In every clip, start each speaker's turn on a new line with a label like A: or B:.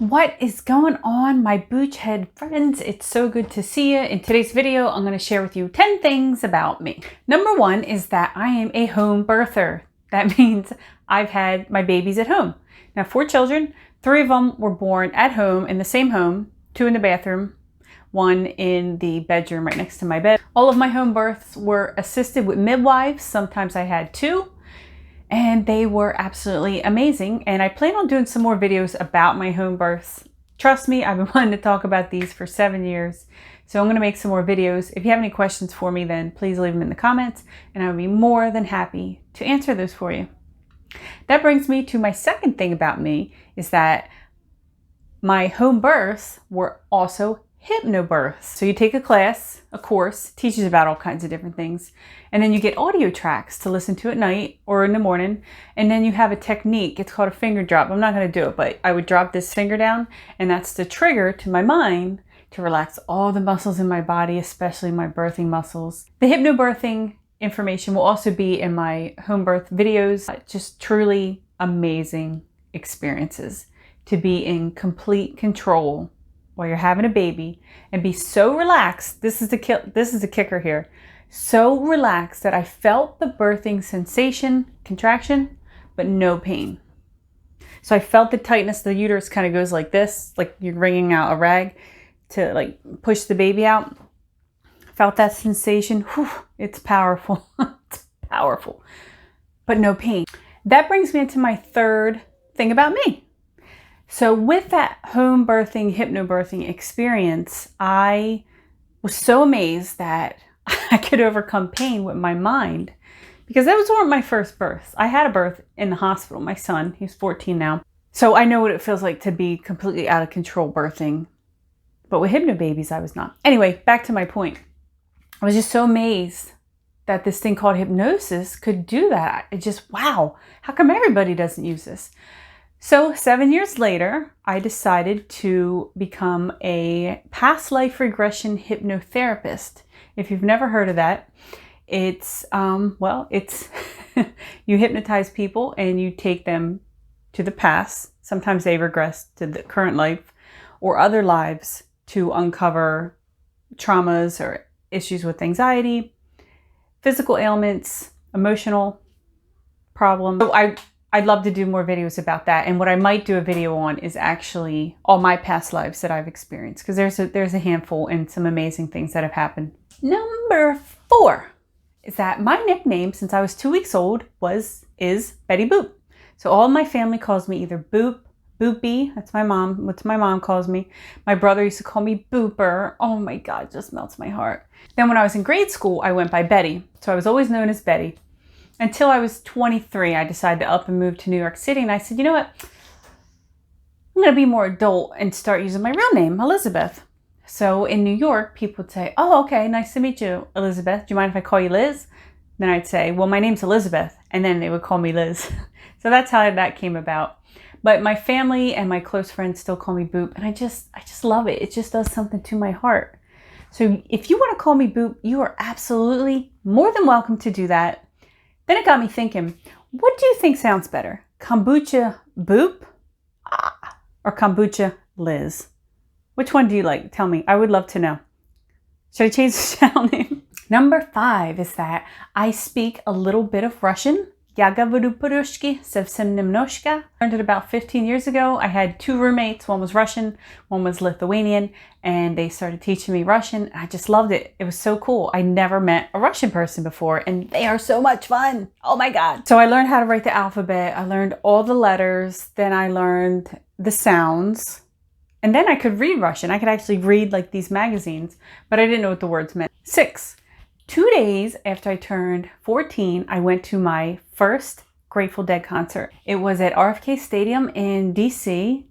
A: What is going on, my Boochhead friends? It's so good to see you. In today's video, I'm going to share with you 10 things about me. Number one is that I am a home birther. That means I've had my babies at home. Now, 4 children, 3 of them were born at home in the same home, 2 in the bathroom, 1 in the bedroom right next to my bed. All of my home births were assisted with midwives. Sometimes I had 2. And they were absolutely amazing. And I plan on doing some more videos about my home births. Trust me, I've been wanting to talk about these for 7 years. So I'm going to make some more videos. If you have any questions for me, then please leave them in the comments. And I would be more than happy to answer those for you. That brings me to my second thing about me, is that my home births were also hypnobirths. So you take a class, a course, teaches about all kinds of different things, and then you get audio tracks to listen to at night or in the morning, and then you have a technique. It's called a finger drop. I'm not going to do it, but I would drop this finger down, and that's the trigger to my mind to relax all the muscles in my body, especially my birthing muscles. The hypnobirthing information will also be in my home birth videos. Just truly amazing experiences to be in complete control while you're having a baby and be so relaxed. This is the kicker here. So relaxed that I felt the birthing sensation, contraction, but no pain. So I felt the tightness. The uterus kind of goes like this, like you're wringing out a rag to like push the baby out. Felt that sensation. Whew, it's powerful. It's powerful, but no pain. That brings me into my third thing about me. So with that home birthing, hypnobirthing experience, I was so amazed that I could overcome pain with my mind, because those weren't my first births. I had a birth in the hospital. My son, he's 14 now. So I know what it feels like to be completely out of control birthing. But with hypnobabies, I was not. Anyway, back to my point. I was just so amazed that this thing called hypnosis could do that. It just, wow, how come everybody doesn't use this? So 7 years later, I decided to become a past life regression hypnotherapist. If you've never heard of that, it's, it's you hypnotize people and you take them to the past. Sometimes they regress to the current life or other lives to uncover traumas or issues with anxiety, physical ailments, emotional problems. So I'd love to do more videos about that. And what I might do a video on is actually all my past lives that I've experienced, because there's a handful and some amazing things that have happened. Number 4 is that my nickname since I was 2 weeks old is Betty Boop. So all my family calls me either Boop, Boopy. That's my mom. What my mom calls me. My brother used to call me Booper. Oh my God, it just melts my heart. Then when I was in grade school, I went by Betty. So I was always known as Betty. Until I was 23, I decided to up and move to New York City. And I said, you know what? I'm going to be more adult and start using my real name, Elizabeth. So in New York, people would say, oh, okay, nice to meet you, Elizabeth. Do you mind if I call you Liz? Then I'd say, well, my name's Elizabeth. And then they would call me Liz. So that's how that came about. But my family and my close friends still call me Boop. And I just love it. It just does something to my heart. So if you want to call me Boop, you are absolutely more than welcome to do that. Then it got me thinking, what do you think sounds better? Kombucha Boop or Kombucha Liz? Which one do you like? Tell me. I would love to know. Should I change the channel name? Number 5 is that I speak a little bit of Russian. Я говорю по-русски, совсем немножко. Learned it about 15 years ago. I had 2 roommates. One was Russian, one was Lithuanian, and they started teaching me Russian. I just loved it. It was so cool. I never met a Russian person before, and they are so much fun. Oh my God. So I learned how to write the alphabet. I learned all the letters. Then I learned the sounds. And then I could read Russian. I could actually read like these magazines, but I didn't know what the words meant. 6. 2 days after I turned 14, I went to my first Grateful Dead concert. It was at RFK Stadium in DC,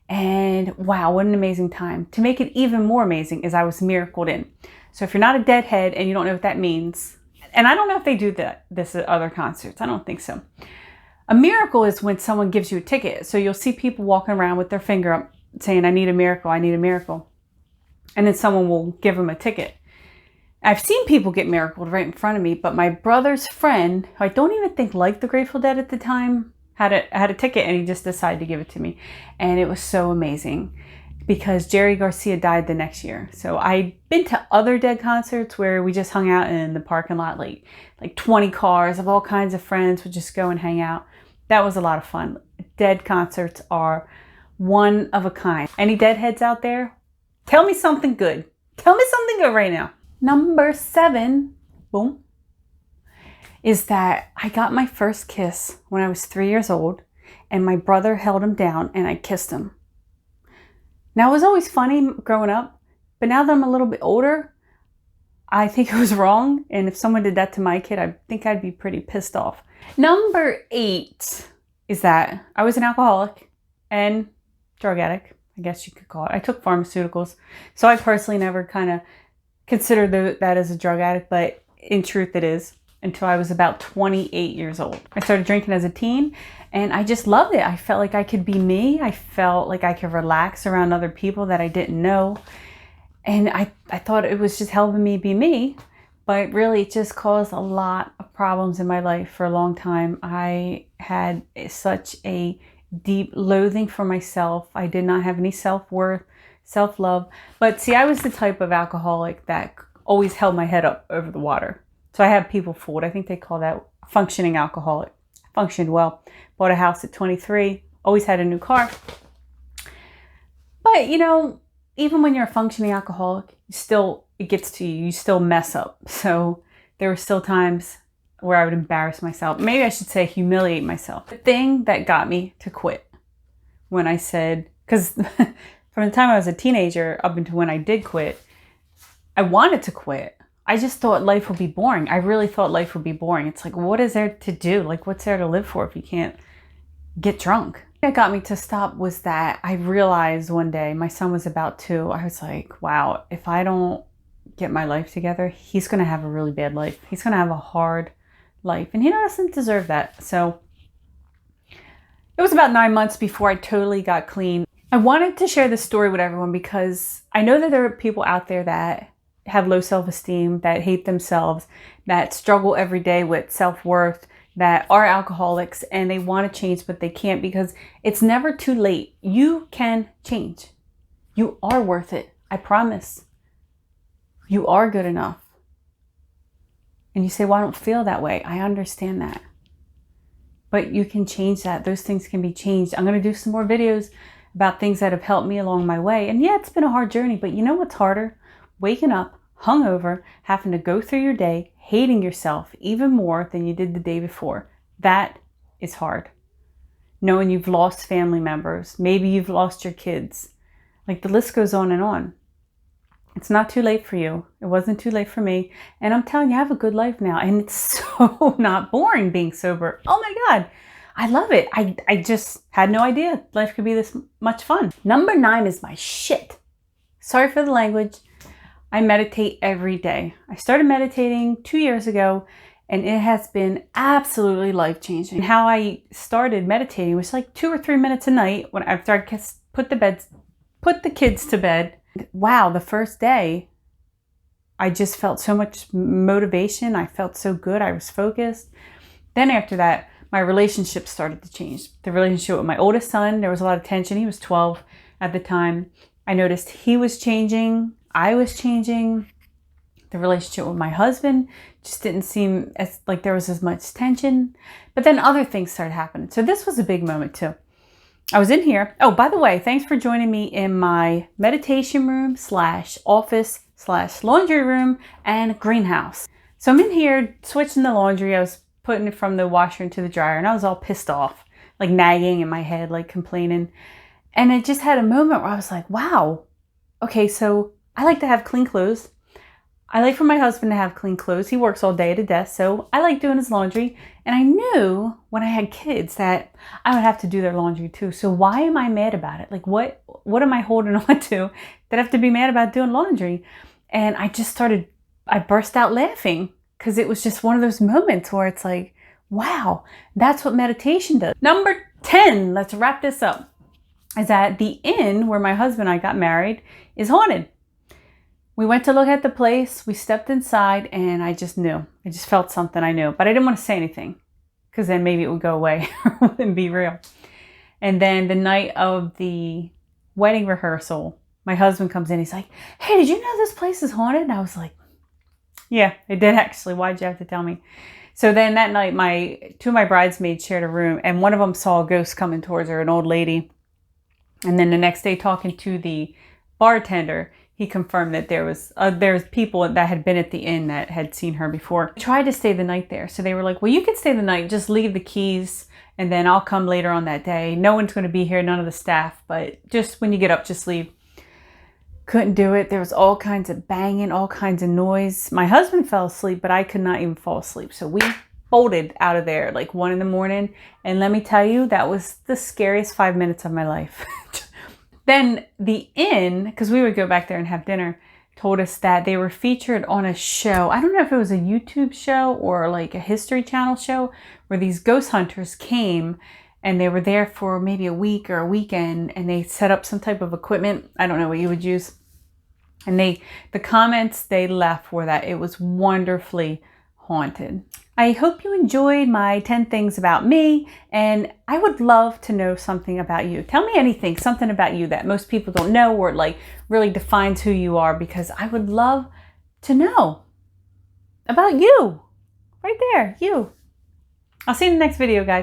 A: and wow, what an amazing time. To make it even more amazing is I was miracled in. So if you're not a Deadhead and you don't know what that means, and I don't know if they do this at other concerts, I don't think so. A miracle is when someone gives you a ticket. So you'll see people walking around with their finger up saying, I need a miracle, I need a miracle. And then someone will give them a ticket. I've seen people get miracled right in front of me, but my brother's friend, who I don't even think liked the Grateful Dead at the time, had a ticket, and he just decided to give it to me. And it was so amazing because Jerry Garcia died the next year. So I'd been to other Dead concerts where we just hung out in the parking lot, like 20 cars of all kinds of friends would just go and hang out. That was a lot of fun. Dead concerts are one of a kind. Any Deadheads out there? Tell me something good. Tell me something good right now. Number 7, boom, is that I got my first kiss when I was 3 years old, and my brother held him down and I kissed him. Now, it was always funny growing up, but now that I'm a little bit older, I think it was wrong. And if someone did that to my kid, I think I'd be pretty pissed off. Number 8 is that I was an alcoholic and drug addict, I guess you could call it. I took pharmaceuticals. So I personally never kind of considered that as a drug addict, but in truth it is, until I was about 28 years old. I started drinking as a teen and I just loved it. I felt like I could be me. I felt like I could relax around other people that I didn't know. And I thought it was just helping me be me, but really it just caused a lot of problems in my life for a long time. I had such a deep loathing for myself. I did not have any self-worth, self-love. But see, I was the type of alcoholic that always held my head up over the water. So I had people fooled. I think they call that functioning alcoholic. Functioned well. Bought a house at 23. Always had a new car. But, even when you're a functioning alcoholic, it gets to you. You still mess up. So there were still times where I would embarrass myself. Maybe I should say humiliate myself. The thing that got me to quit when I said, because from the time I was a teenager up until when I did quit, I wanted to quit. I just thought life would be boring. I really thought life would be boring. It's like, what is there to do? Like, what's there to live for if you can't get drunk? What got me to stop was that I realized one day, my son was about 2. I was like, wow, if I don't get my life together, he's going to have a really bad life. He's going to have a hard life, and he doesn't deserve that. So it was about 9 months before I totally got clean. I wanted to share this story with everyone because I know that there are people out there that have low self-esteem, that hate themselves, that struggle every day with self-worth, that are alcoholics, and they want to change, but they can't because it's never too late. You can change. You are worth it. I promise. You are good enough. And you say, well, I don't feel that way. I understand that. But you can change that. Those things can be changed. I'm going to do some more videos about things that have helped me along my way. And yeah, it's been a hard journey, but you know what's harder? Waking up hungover, having to go through your day, hating yourself even more than you did the day before. That is hard. Knowing you've lost family members. Maybe you've lost your kids. Like, the list goes on and on. It's not too late for you. It wasn't too late for me. And I'm telling you, I have a good life now. And it's so not boring being sober. Oh my God. I love it. I just had no idea life could be this much fun. Number 9 is my shit. Sorry for the language. I meditate every day. I started meditating 2 years ago, and it has been absolutely life-changing. How I started meditating was like 2 or 3 minutes a night after I put the kids to bed. Wow, the first day, I just felt so much motivation. I felt so good. I was focused. Then after that, my relationship started to change. The relationship with my oldest son, there was a lot of tension. He was 12 at the time. I noticed he was changing. I was changing. The relationship with my husband just didn't seem as like there was as much tension. But then other things started happening. So this was a big moment too. I was in here. Oh, by the way, thanks for joining me in my meditation room / office / laundry room and greenhouse. So I'm in here switching the laundry. I was putting it from the washer into the dryer, and I was all pissed off, like nagging in my head, like complaining. And I just had a moment where I was like, wow, okay, so I like to have clean clothes. I like for my husband to have clean clothes. He works all day at a desk, so I like doing his laundry. And I knew when I had kids that I would have to do their laundry too. So why am I mad about it? Like, what am I holding on to that I have to be mad about doing laundry? And I burst out laughing because it was just one of those moments where it's like, wow, that's what meditation does. Number 10, let's wrap this up, is that the inn where my husband and I got married is haunted. We went to look at the place, we stepped inside, and I just knew. I just felt something I knew, but I didn't want to say anything. because then maybe it would go away or wouldn't be real. And then the night of the wedding rehearsal, my husband comes in. He's like, hey, did you know this place is haunted? And I was like, yeah, it did actually. Why'd you have to tell me? So then that night, two of my bridesmaids shared a room, and one of them saw a ghost coming towards her, an old lady. And then the next day, talking to the bartender, he confirmed that there was people that had been at the inn that had seen her before. I tried to stay the night there. So they were like, well, you can stay the night. Just leave the keys, and then I'll come later on that day. No one's going to be here, none of the staff, but just when you get up, just leave. Couldn't do it. There was all kinds of banging, all kinds of noise. My husband fell asleep, but I could not even fall asleep. So we bolted out of there like 1 a.m. And let me tell you, that was the scariest 5 minutes of my life. Then the inn, because we would go back there and have dinner, told us that they were featured on a show. I don't know if it was a YouTube show or like a History Channel show, where these ghost hunters came and they were there for maybe a week or a weekend, and they set up some type of equipment. I don't know what you would use. And the comments they left were that it was wonderfully haunted. I hope you enjoyed my 10 things about me, and I would love to know something about you. Tell me anything, something about you that most people don't know, or like really defines who you are, because I would love to know about you. Right there, you. I'll see you in the next video, guys.